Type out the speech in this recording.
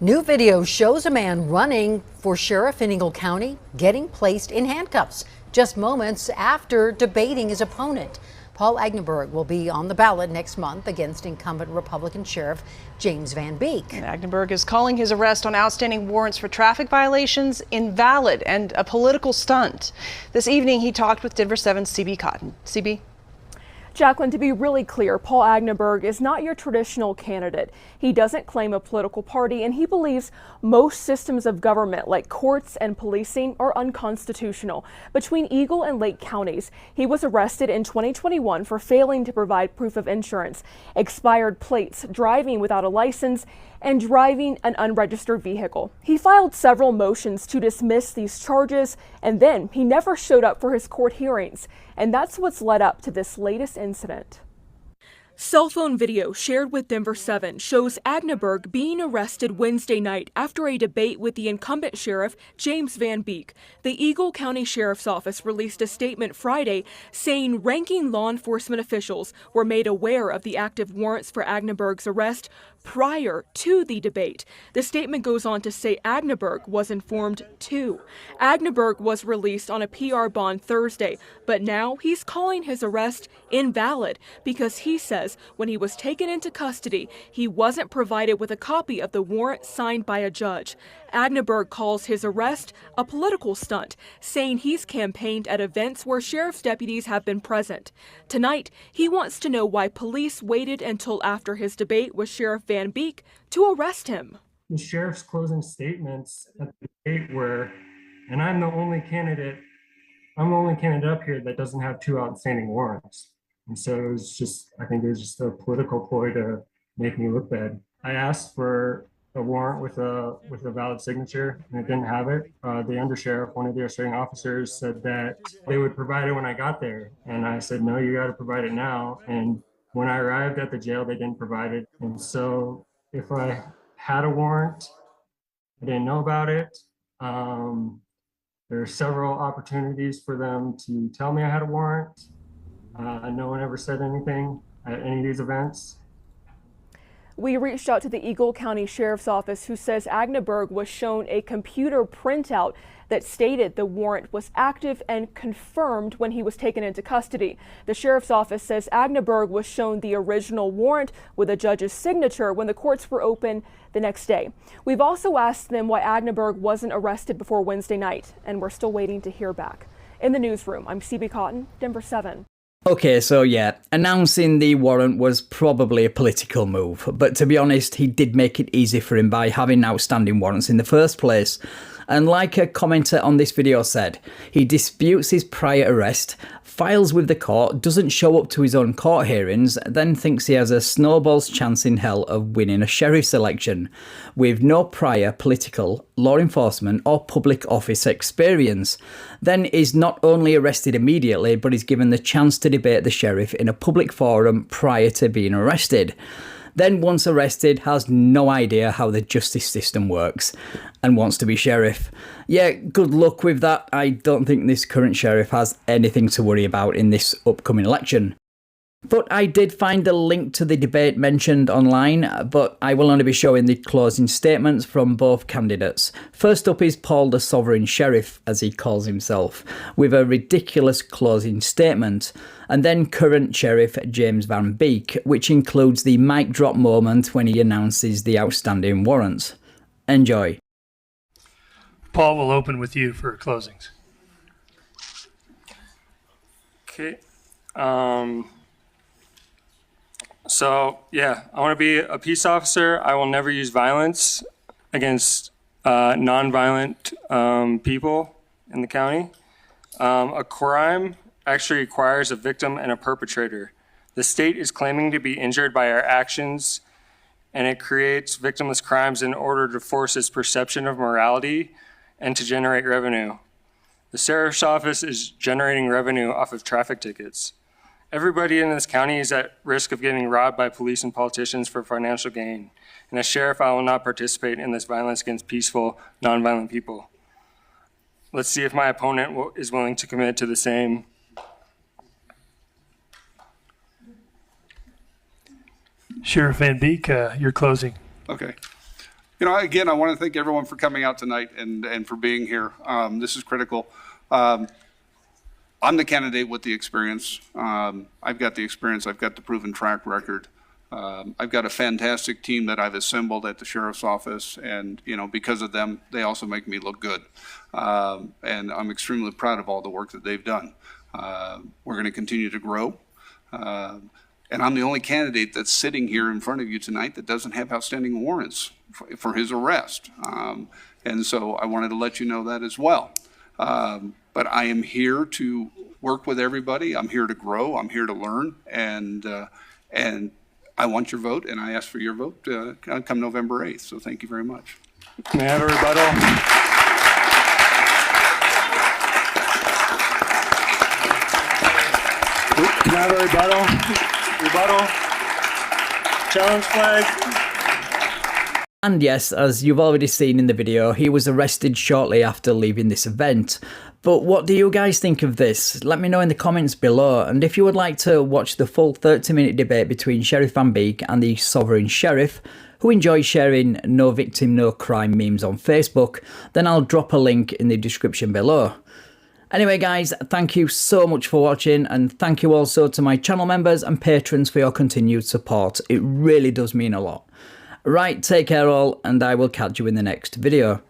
New video shows a man running for sheriff in Eagle County getting placed in handcuffs just moments after debating his opponent. Paul Agneberg will be on the ballot next month against incumbent Republican Sheriff James Van Beek. Agneberg is calling his arrest on outstanding warrants for traffic violations invalid and a political stunt. This evening, he talked with Denver 7's CB Cotton. CB? Jacqueline, to be really clear, Paul Agneberg is not your traditional candidate. He doesn't claim a political party, and he believes most systems of government, like courts and policing, are unconstitutional. Between Eagle and Lake counties, he was arrested in 2021 for failing to provide proof of insurance, expired plates, driving without a license, and driving an unregistered vehicle. He filed several motions to dismiss these charges, and then he never showed up for his court hearings. And that's what's led up to this latest incident. Cell phone video shared with Denver 7 shows Agneberg being arrested Wednesday night after a debate with the incumbent sheriff, James Van Beek. The Eagle County Sheriff's Office released a statement Friday saying ranking law enforcement officials were made aware of the active warrants for Agneberg's arrest prior to the debate. The statement goes on to say Agneberg was informed too. Agneberg was released on a PR bond Thursday, but now he's calling his arrest invalid because he says when he was taken into custody, he wasn't provided with a copy of the warrant signed by a judge. Agneberg calls his arrest a political stunt, saying he's campaigned at events where sheriff's deputies have been present. Tonight, he wants to know why police waited until after his debate with Sheriff Van Beek to arrest him. The sheriff's closing statements at the debate were, and I'm the only candidate up here that doesn't have two outstanding warrants. And so it was just, I think it was just a political ploy to make me look bad. I asked for a warrant with a valid signature, and it didn't have it. The undersheriff, one of the arresting officers, said that they would provide it when I got there. And I said, no, you got to provide it now. And when I arrived at the jail, they didn't provide it. And so if I had a warrant, I didn't know about it. There are several opportunities for them to tell me I had a warrant. No one ever said anything at any of these events. We reached out to the Eagle County Sheriff's Office, who says Agneberg was shown a computer printout that stated the warrant was active and confirmed when he was taken into custody. The Sheriff's Office says Agneberg was shown the original warrant with a judge's signature when the courts were open the next day. We've also asked them why Agneberg wasn't arrested before Wednesday night, and we're still waiting to hear back. In the newsroom, I'm CB Cotton, Denver 7. Okay, so yeah, announcing the warrant was probably a political move, but to be honest, he did make it easy for him by having outstanding warrants in the first place. And like a commenter on this video said, he disputes his prior arrest, files with the court, doesn't show up to his own court hearings, then thinks he has a snowball's chance in hell of winning a sheriff's election, with no prior political, law enforcement or public office experience. Then is not only arrested immediately, but is given the chance to debate the sheriff in a public forum prior to being arrested. Then once arrested, has no idea how the justice system works and wants to be sheriff. Yeah, good luck with that. I don't think this current sheriff has anything to worry about in this upcoming election. But I did find a link to the debate mentioned online, but I will only be showing the closing statements from both candidates. First up is Paul the Sovereign Sheriff, as he calls himself, with a ridiculous closing statement, and then current Sheriff James Van Beek, which includes the mic drop moment when he announces the outstanding warrants. Enjoy. Paul will open with you for closings. Okay. So, yeah, I want to be a peace officer. I will never use violence against nonviolent people in the county. A crime actually requires a victim and a perpetrator. The state is claiming to be injured by our actions, and it creates victimless crimes in order to force its perception of morality and to generate revenue. The sheriff's office is generating revenue off of traffic tickets. Everybody in this county is at risk of getting robbed by police and politicians for financial gain. And as sheriff, I will not participate in this violence against peaceful, nonviolent people. Let's see if my opponent is willing to commit to the same. Sheriff Van Beek, your closing. Okay. You know, again, I want to thank everyone for coming out tonight and for being here. This is critical. I'm the candidate with the experience. I've got the experience. I've got the proven track record. I've got a fantastic team that I've assembled at the sheriff's office, and you know, because of them, they also make me look good. And I'm extremely proud of all the work that they've done. We're going to continue to grow. And I'm the only candidate that's sitting here in front of you tonight that doesn't have outstanding warrants for his arrest. And so I wanted to let you know that as well. But I am here to work with everybody. I'm here to grow. I'm here to learn. And I want your vote, and I ask for your vote come November 8th. So thank you very much. May I have a rebuttal? Can I have a rebuttal? Rebuttal. Challenge flag. And yes, as you've already seen in the video, he was arrested shortly after leaving this event. But what do you guys think of this? Let me know in the comments below, and if you would like to watch the full 30-minute debate between Sheriff Van Beek and the Sovereign Sheriff, who enjoys sharing no victim, no crime memes on Facebook, then I'll drop a link in the description below. Anyway guys, thank you so much for watching, and thank you also to my channel members and patrons for your continued support. It really does mean a lot. Right, take care all, and I will catch you in the next video.